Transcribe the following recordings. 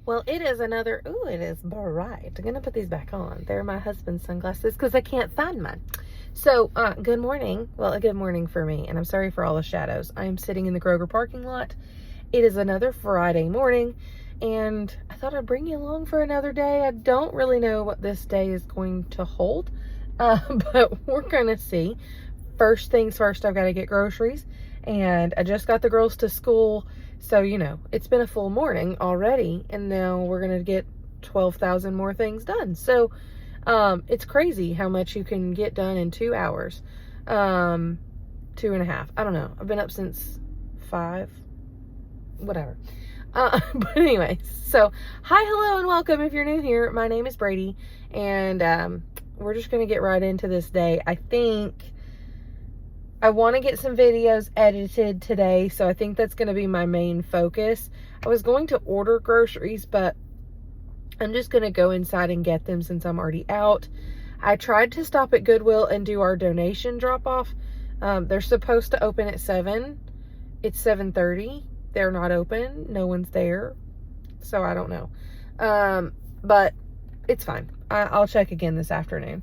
Well, it is another, ooh, it is bright. I'm going to put these back on. They're my husband's sunglasses because I can't find mine. So, good morning. Well, a good morning for me, and I'm sorry for all the shadows. I am sitting in the Kroger parking lot. It is another Friday morning, and I thought I'd bring you along for another day. I don't really know what this day is going to hold, but we're going to see. First things first, I've got to get groceries, and I just got the girls to school. So, you know, it's been a full morning already, and now we're going to get 12,000 more things done. So, it's crazy how much you can get done in 2 hours. 2.5. I don't know. I've been up since 5. Whatever. But anyway, so hi, hello, and welcome. If you're new here, my name is Brady, and we're just going to get right into this day. I think I want to get some videos edited today, so I think that's going to be my main focus. I was going to order groceries, but I'm just going to go inside and get them since I'm already out. I tried to stop at Goodwill and do our donation drop-off. They're supposed to open at 7. It's 7:30. They're not open. No one's there. So I don't know. But it's fine. I'll check again this afternoon.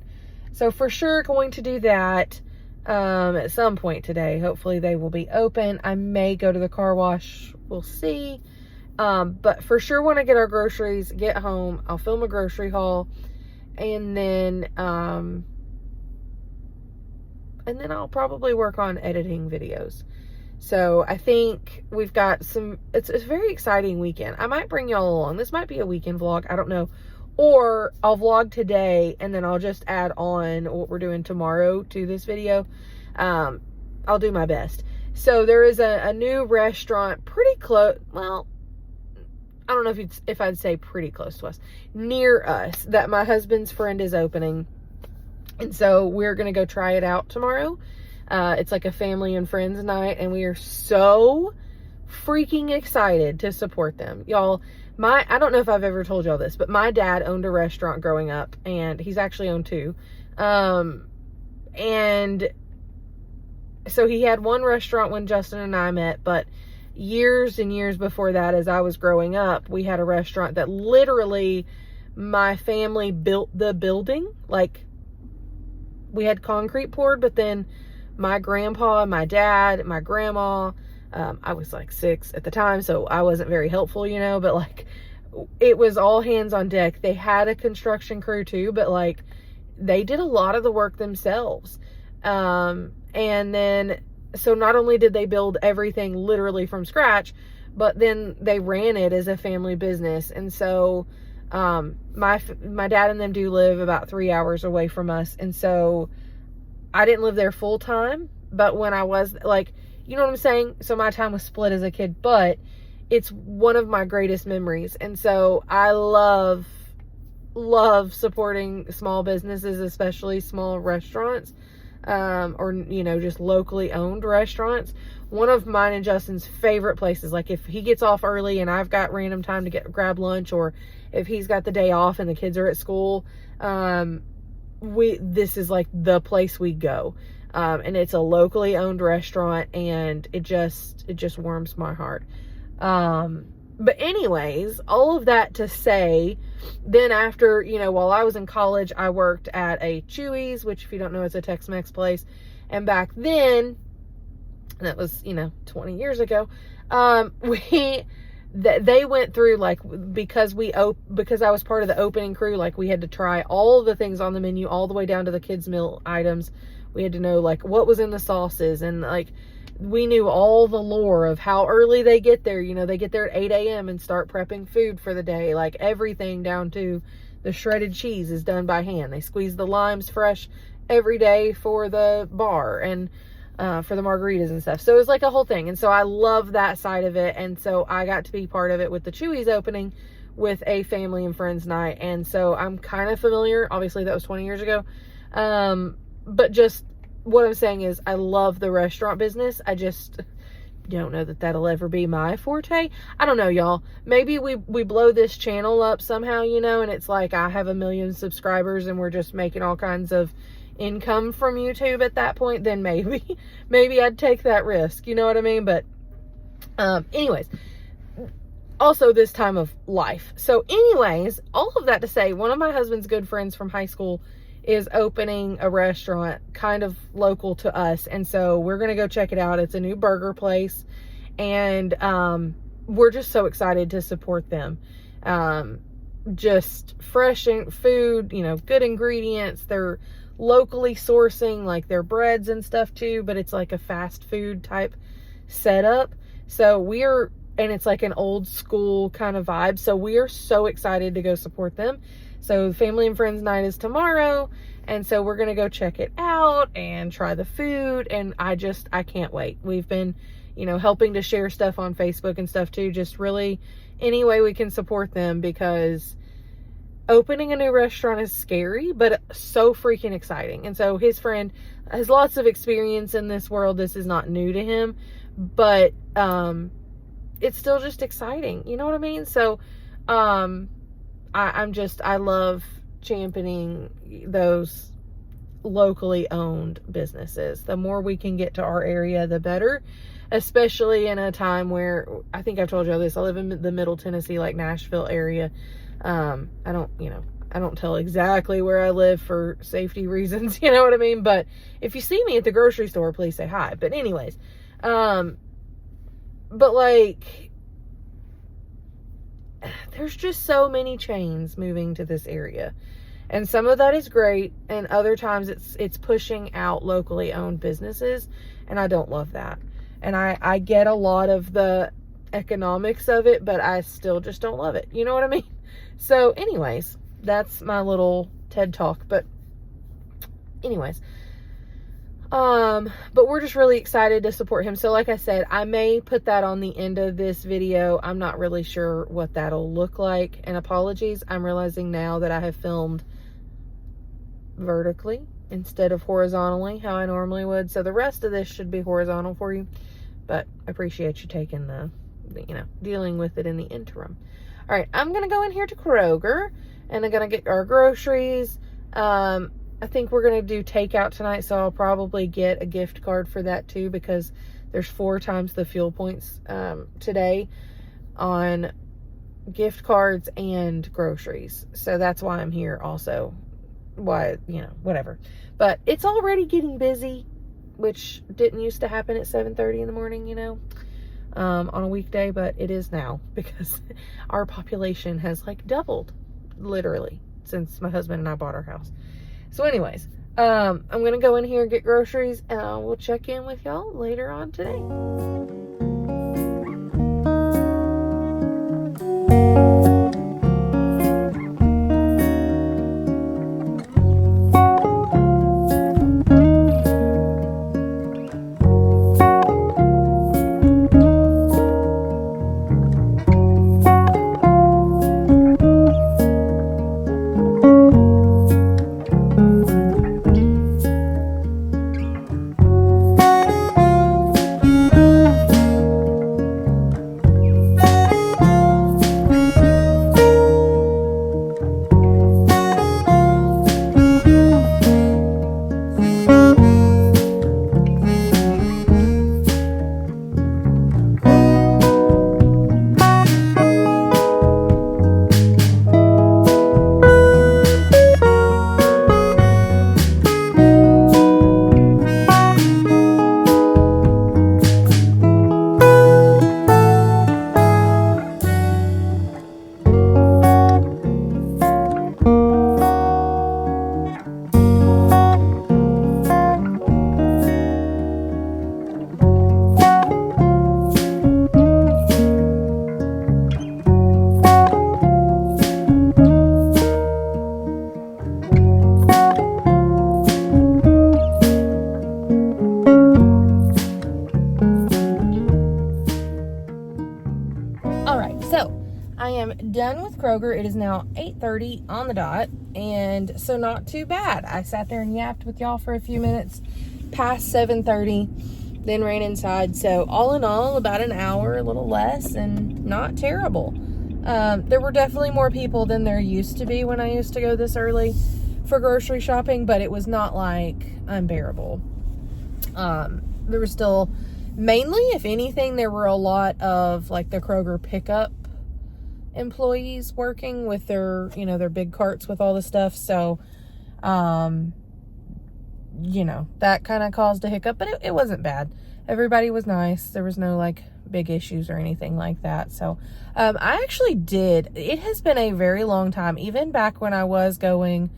So for sure going to do that at some point today. Hopefully they will be open. I may go to the car wash. We'll see. But for sure when I get our groceries, get home, I'll film a grocery haul, and then I'll probably work on editing videos. So I think we've got it's a very exciting weekend. I might bring y'all along. This might be a weekend vlog. I don't know. Or I'll vlog today and then I'll just add on what we're doing tomorrow to this video. I'll do my best. So there is a new restaurant pretty close. Well, I don't know if I'd say pretty close to us, near us, that my husband's friend is opening. And so we're going to go try it out tomorrow. It's like a family and friends night, and we are so freaking excited to support them. Y'all, I don't know if I've ever told y'all this, but my dad owned a restaurant growing up, and he's actually owned 2. And so he had one restaurant when Justin and I met, but years and years before that, as I was growing up, we had a restaurant that literally my family built the building. Like, we had concrete poured, but then my grandpa, my dad, my grandma, I was like 6 at the time, so I wasn't very helpful, you know, but like, it was all hands on deck. They had a construction crew too, but like, they did a lot of the work themselves. And then, so not only did they build everything literally from scratch, but then they ran it as a family business. And so, my dad and them do live about 3 hours away from us. And so I didn't live there full time, but when I was like, you know what I'm saying? So my time was split as a kid, but it's one of my greatest memories. And so I love supporting small businesses, especially small restaurants, or, you know, just locally owned restaurants. One of mine and Justin's favorite places, like if he gets off early and I've got random time to grab lunch, or if he's got the day off and the kids are at school, this is like the place we go. And it's a locally owned restaurant, and it just warms my heart. But anyways, all of that to say, then after, you know, while I was in college, I worked at a Chewy's, which if you don't know, is a Tex-Mex place. And back then, that was, you know, 20 years ago, they went through, like, because I was part of the opening crew, like, we had to try all of the things on the menu, all the way down to the kids' meal items. We had to know, like, what was in the sauces, and, like, we knew all the lore of how early they get there. You know, they get there at 8 a.m. and start prepping food for the day. Like, everything down to the shredded cheese is done by hand. They squeeze the limes fresh every day for the bar and for the margaritas and stuff. So it was like a whole thing. And so I love that side of it. And so I got to be part of it with the Chewy's opening with a family and friends night. And so I'm kind of familiar. Obviously that was 20 years ago. But just what I'm saying is I love the restaurant business. I just don't know that that'll ever be my forte. I don't know, y'all. Maybe we blow this channel up somehow, you know, and it's like I have 1 million subscribers and we're just making all kinds of income from YouTube at that point. Then maybe I'd take that risk. You know what I mean? But anyways, also this time of life. So anyways, all of that to say, one of my husband's good friends from high school is opening a restaurant kind of local to us. And so we're going to go check it out. It's a new burger place. And we're just so excited to support them. Just fresh food, you know, good ingredients. They're locally sourcing like their breads and stuff too, but it's like a fast food type setup. So and it's like an old school kind of vibe. So we are so excited to go support them. So family and friends night is tomorrow. And so we're going to go check it out and try the food. And I can't wait. We've been, you know, helping to share stuff on Facebook and stuff too. Just really any way we can support them, because opening a new restaurant is scary, but so freaking exciting. And so his friend has lots of experience in this world. This is not new to him, but, it's still just exciting. You know what I mean? So, I love championing those locally owned businesses. The more we can get to our area, the better, especially in a time where, I think I've told you this, I live in the Middle Tennessee, like Nashville area. I don't tell exactly where I live for safety reasons, you know what I mean? But if you see me at the grocery store, please say hi. But anyways, but like, there's just so many chains moving to this area, and some of that is great, and other times it's pushing out locally owned businesses, and I don't love that. And I get a lot of the economics of it, but I still just don't love it. You know what I mean? So anyways, that's my little TED talk. But anyways, but we're just really excited to support him. So like I said, I may put that on the end of this video. I'm not really sure what that'll look like. And apologies, I'm realizing now that I have filmed vertically instead of horizontally, how I normally would. So the rest of this should be horizontal for you. But I appreciate you taking the dealing with it in the interim. All right, I'm going to go in here to Kroger, and I'm going to get our groceries. I think we're going to do takeout tonight, so I'll probably get a gift card for that too, because there's 4 times the fuel points today on gift cards and groceries. So that's why I'm here also. Why, whatever. But it's already getting busy, which didn't used to happen at 7:30 in the morning, on a weekday, but it is now, because our population has like doubled literally since my husband and I bought our house. So anyways, I'm going to go in here and get groceries, and I will check in with y'all later on today. Done with Kroger. It is now 8:30 on the dot, and so not too bad. I sat there and yapped with y'all for a few minutes past 7:30, then ran inside. So all in all, about an hour, a little less, and not terrible. There were definitely more people than there used to be when I used to go this early for grocery shopping, but it was not like unbearable. There was still, mainly, if anything, there were a lot of like the Kroger pickup employees working with their, their big carts with all the stuff. So, that kind of caused a hiccup, but it wasn't bad. Everybody was nice. There was no like big issues or anything like that. So, I actually it has been a very long time, even back when I was going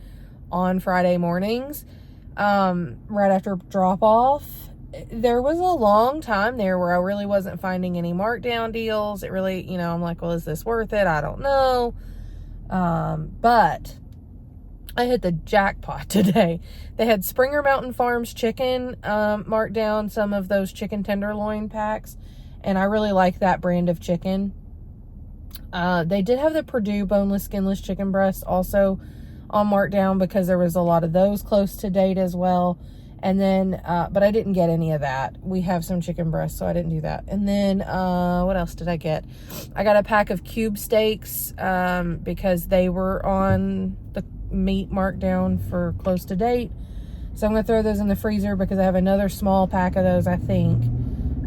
on Friday mornings, right after drop off, there was a long time there where I really wasn't finding any markdown deals. It really, I'm like, well, is this worth it? I don't know. But I hit the jackpot today. They had Springer Mountain Farms chicken, marked down some of those chicken tenderloin packs. And I really like that brand of chicken. They did have the Purdue boneless, skinless chicken breast also on markdown because there was a lot of those close to date as well. And then, but I didn't get any of that. We have some chicken breasts, so I didn't do that. And then, what else did I get? I got a pack of cube steaks, because they were on the meat markdown for close to date. So I'm going to throw those in the freezer because I have another small pack of those, I think.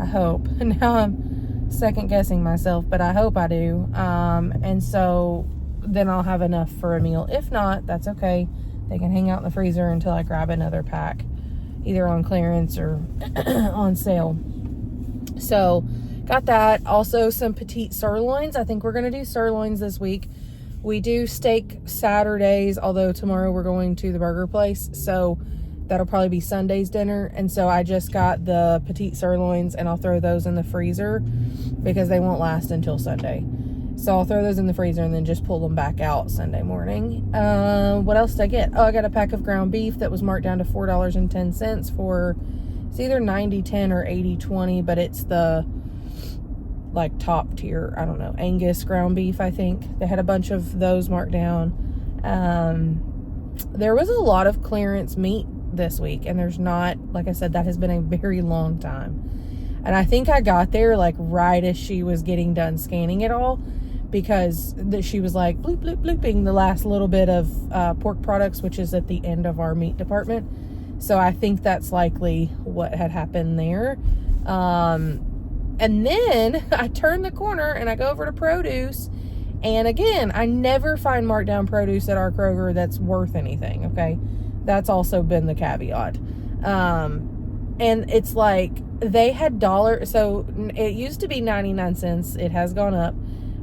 I hope. Now I'm second guessing myself, but I hope I do. And so then I'll have enough for a meal. If not, that's okay. They can hang out in the freezer until I grab another pack, either on clearance or on sale. So got that. Also some petite sirloins. I think we're going to do sirloins this week. We do steak Saturdays, although tomorrow we're going to the burger place. So that'll probably be Sunday's dinner. And so I just got the petite sirloins and I'll throw those in the freezer because they won't last until Sunday. So I'll throw those in the freezer and then just pull them back out Sunday morning. What else did I get? Oh, I got a pack of ground beef that was marked down to $4.10 for, it's either 90-10 or 80-20, but it's the like top tier, I don't know, Angus ground beef, I think. They had a bunch of those marked down. There was a lot of clearance meat this week, and there's not, like I said, that has been a very long time. And I think I got there like right as she was getting done scanning it all, because she was like bloop, bloop, blooping the last little bit of pork products, which is at the end of our meat department. So I think that's likely what had happened there. And then I turn the corner and I go over to produce. And again, I never find markdown produce at our Kroger that's worth anything, okay? That's also been the caveat. And it's like they had so it used to be 99 cents. It has gone up.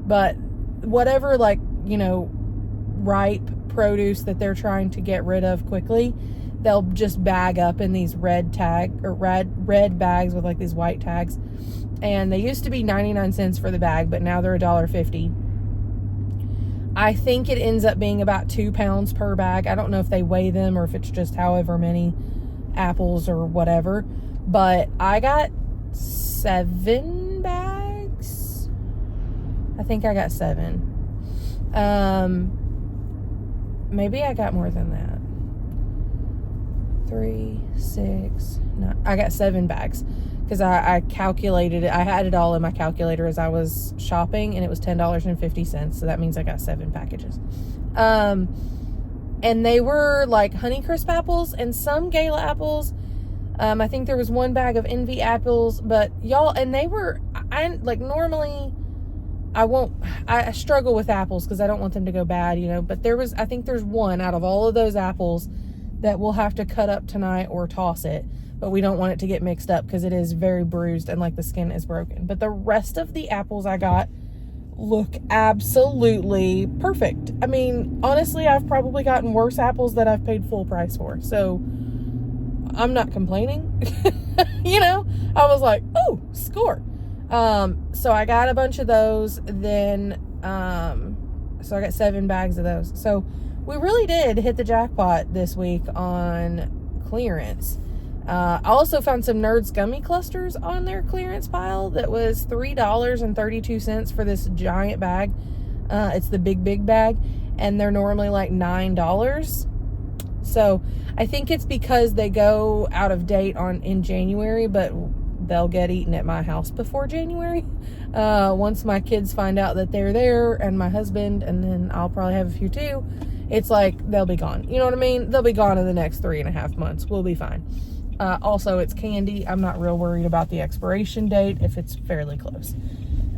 But whatever, like, ripe produce that they're trying to get rid of quickly, they'll just bag up in these red bags with like these white tags. And they used to be 99 cents for the bag, but now they're $1.50. I think it ends up being about 2 pounds per bag. I don't know if they weigh them or if it's just however many apples or whatever. But I got 7 bags. I think I got 7. Maybe I got more than that. 3, 6, 9. I got 7 bags. Because I calculated it. I had it all in my calculator as I was shopping, and it was $10.50. So that means I got 7 packages. And they were like Honeycrisp apples and some Gala apples. I think there was 1 bag of Envy apples, but y'all, and they were, normally I struggle with apples because I don't want them to go bad, but I think there's 1 out of all of those apples that we'll have to cut up tonight or toss it. But we don't want it to get mixed up because it is very bruised and like the skin is broken. But the rest of the apples I got look absolutely perfect. I mean, honestly, I've probably gotten worse apples that I've paid full price for. So I'm not complaining. I was like, oh, score. So I got a bunch of those. Then, so I got 7 bags of those. So we really did hit the jackpot this week on clearance. I also found some Nerds gummy clusters on their clearance pile that was $3.32 for this giant bag. It's the big bag, and they're normally like $9. So I think it's because they go out of date in January, but they'll get eaten at my house before January. Once my kids find out that they're there, and my husband, and then I'll probably have a few too. It's like they'll be gone. You know what I mean? They'll be gone in the next 3.5 months. We'll be fine. Also, it's candy. I'm not real worried about the expiration date if it's fairly close.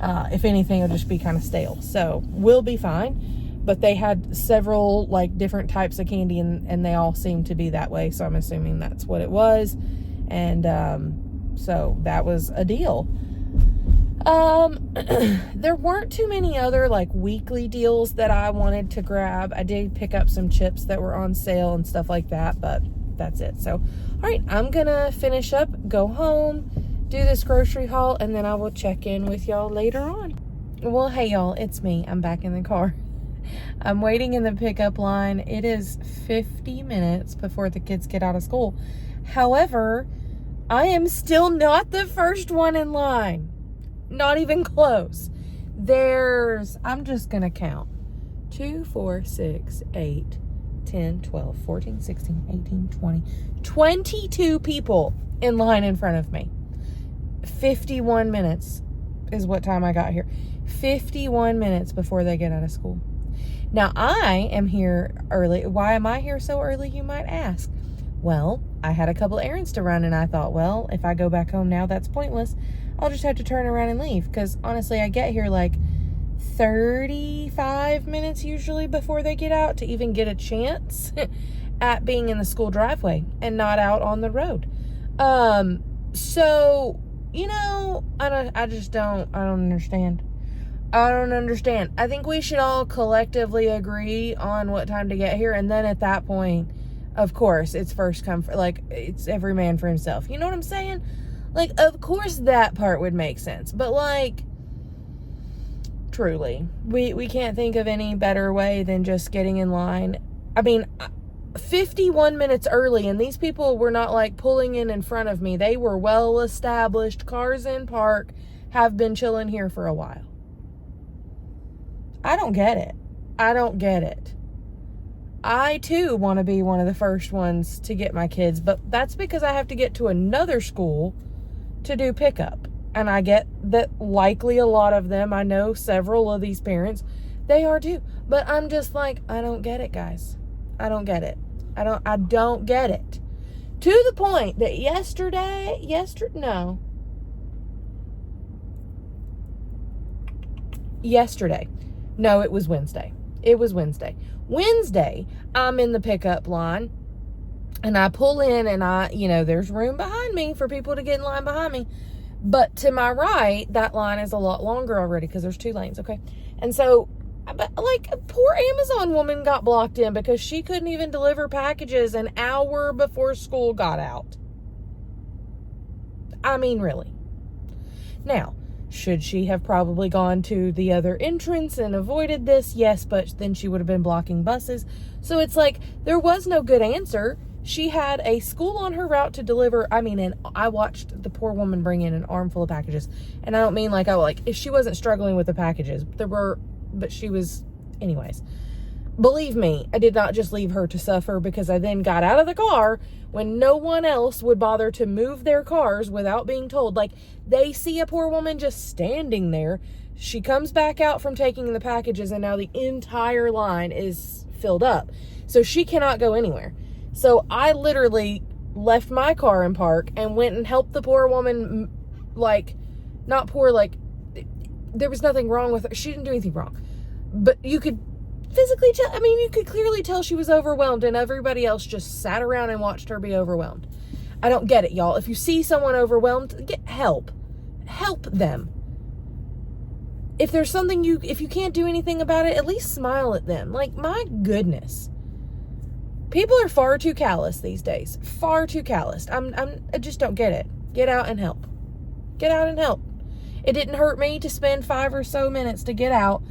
If anything, it'll just be kind of stale. So we'll be fine. But they had several like different types of candy, and they all seemed to be that way. So I'm assuming that's what it was. And so that was a deal. There weren't too many other like weekly deals that I wanted to grab. I did pick up some chips that were on sale and stuff like that, but that's it. So, all right, I'm gonna finish up, go home, do this grocery haul, and then I will check in with y'all later on. Well, hey y'all, it's me. I'm back in the car. I'm waiting in the pickup line. It is 50 minutes before the kids get out of school. However, I am still not the first one in line. Not even close. I'm just going to count. 2, 4, 6, 8, 10, 12, 14, 16, 18, 20. 22 people in line in front of me. 51 minutes is what time I got here. 51 minutes before they get out of school. Now, I am here early. Why am I here so early, you might ask? Well, I had a couple errands to run, and I thought, well, if I go back home now, that's pointless. I'll just have to turn around and leave. Because, honestly, I get here like 35 minutes usually before they get out to even get a chance at being in the school driveway and not out on the road. So, you know, I don't understand. I don't understand. I think we should all collectively agree on what time to get here. And then at that point, of course, it's first come, like, it's every man for himself. You know what I'm saying? Like, of course that part would make sense. But, like, truly, we can't think of any better way than just getting in line. I mean, 51 minutes early, and these people were not, like, pulling in front of me. They were well-established, cars in park, have been chilling here for a while. I don't get it. I don't get it. I, too, want to be one of the first ones to get my kids, but that's because I have to get to another school to do pickup. And I get that likely a lot of them, I know several of these parents, they are too. But I'm just like, I don't get it, guys. I don't get it. I don't get it. To the point that yesterday, no, it was Wednesday. Wednesday, I'm in the pickup line, and I pull in, and there's room behind me for people to get in line behind me. But to my right, that line is a lot longer already because there's 2 lanes, okay? And so, like, a poor Amazon woman got blocked in because she couldn't even deliver packages an hour before school got out. I mean, really. Now, should she have probably gone to the other entrance and avoided this? Yes, but then she would have been blocking buses. So it's like, there was no good answer. She had a school on her route to deliver. I mean, and I watched the poor woman bring in an armful of packages. And I don't mean if she wasn't struggling with the packages. But she was, anyways. Believe me, I did not just leave her to suffer, because I then got out of the car when no one else would bother to move their cars without being told. Like, they see a poor woman just standing there. She comes back out from taking the packages, and now the entire line is filled up. So she cannot go anywhere. So I literally left my car in park and went and helped the poor woman, not poor, there was nothing wrong with her. She didn't do anything wrong. But you could physically tell, you could clearly tell she was overwhelmed, and everybody else just sat around and watched her be overwhelmed. I don't get it, y'all. If you see someone overwhelmed, get help. Help them. If there's something if you can't do anything about it, at least smile at them. Like, my goodness. People are far too callous these days. Far too callous. I just don't get it. Get out and help. Get out and help. It didn't hurt me to spend 5 or so minutes to get out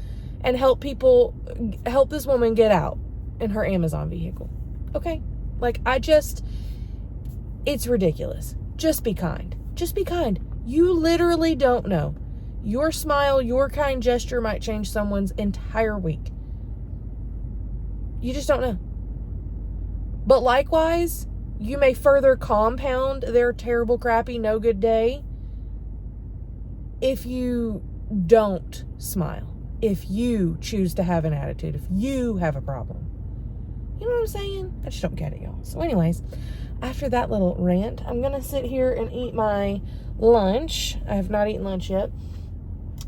and help this woman get out in her Amazon vehicle. Okay? It's ridiculous. Just be kind. Just be kind. You literally don't know. Your smile, your kind gesture might change someone's entire week. You just don't know. But likewise, you may further compound their terrible, crappy, no good day if you don't smile. If you choose to have an attitude. If you have a problem. You know what I'm saying? I just don't get it, y'all. So anyways, after that little rant, I'm going to sit here and eat my lunch. I have not eaten lunch yet.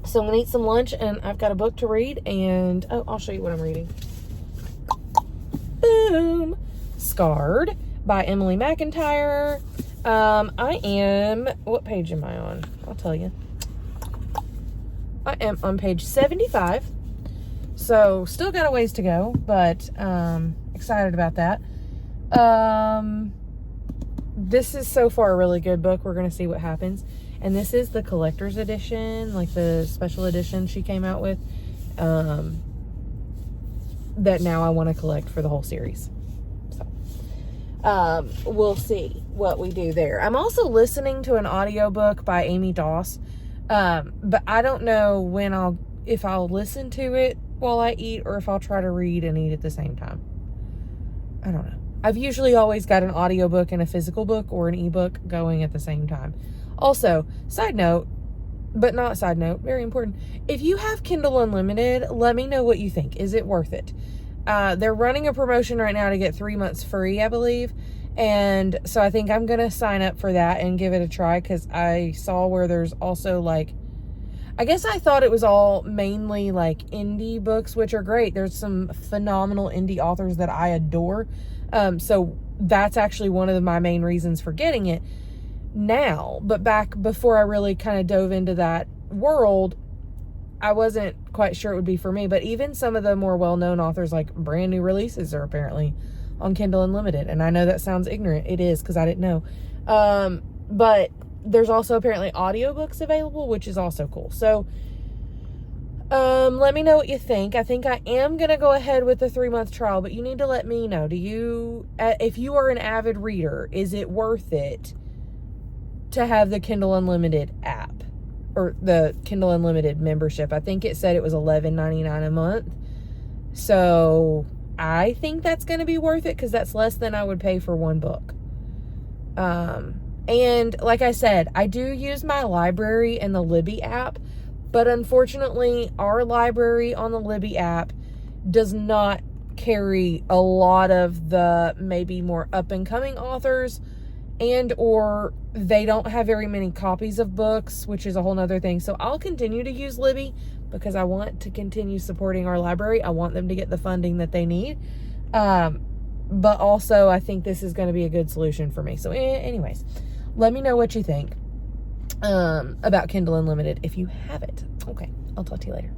So I'm going to eat some lunch, and I've got a book to read, and, oh, I'll show you what I'm reading. Boom! Scarred by Emily McIntyre. What page am I on? I'll tell you. I am on page 75. So, still got a ways to go, but excited about that. This is so far a really good book. We're going to see what happens. And this is the collector's edition, like the special edition she came out with, that now I want to collect for the whole series. So, we'll see what we do there. I'm also listening to an audiobook by Amy Doss, but I don't know if I'll listen to it while I eat, or if I'll try to read and eat at the same time. I don't know. I've usually always got an audiobook and a physical book or an ebook going at the same time. Also, side note, but not side note, very important. If you have Kindle Unlimited, let me know what you think. Is it worth it? They're running a promotion right now to get 3 months free, I believe. And so I think I'm going to sign up for that and give it a try, because I saw where there's also I guess I thought it was all mainly indie books, which are great. There's some phenomenal indie authors that I adore. So that's actually one of my main reasons for getting it now. But back before I really kind of dove into that world, I wasn't quite sure it would be for me. But even some of the more well-known authors, like brand new releases, are apparently on Kindle Unlimited. And I know that sounds ignorant. It is, because I didn't know. But there's also apparently audiobooks available, which is also cool. So, let me know what you think. I think I am going to go ahead with the 3-month trial, but you need to let me know. If you are an avid reader, is it worth it to have the Kindle Unlimited app, or the Kindle Unlimited membership? I think it said it was $11.99 a month. So I think that's going to be worth it, because that's less than I would pay for one book. And like I said, I do use my library and the Libby app, but unfortunately our library on the Libby app does not carry a lot of the maybe more up and coming authors, and or they don't have very many copies of books, which is a whole nother thing. So I'll continue to use Libby, because I want to continue supporting our library. I want them to get the funding that they need. But also I think this is going to be a good solution for me. So anyways, let me know what you think about Kindle Unlimited if you have it. Okay, I'll talk to you later.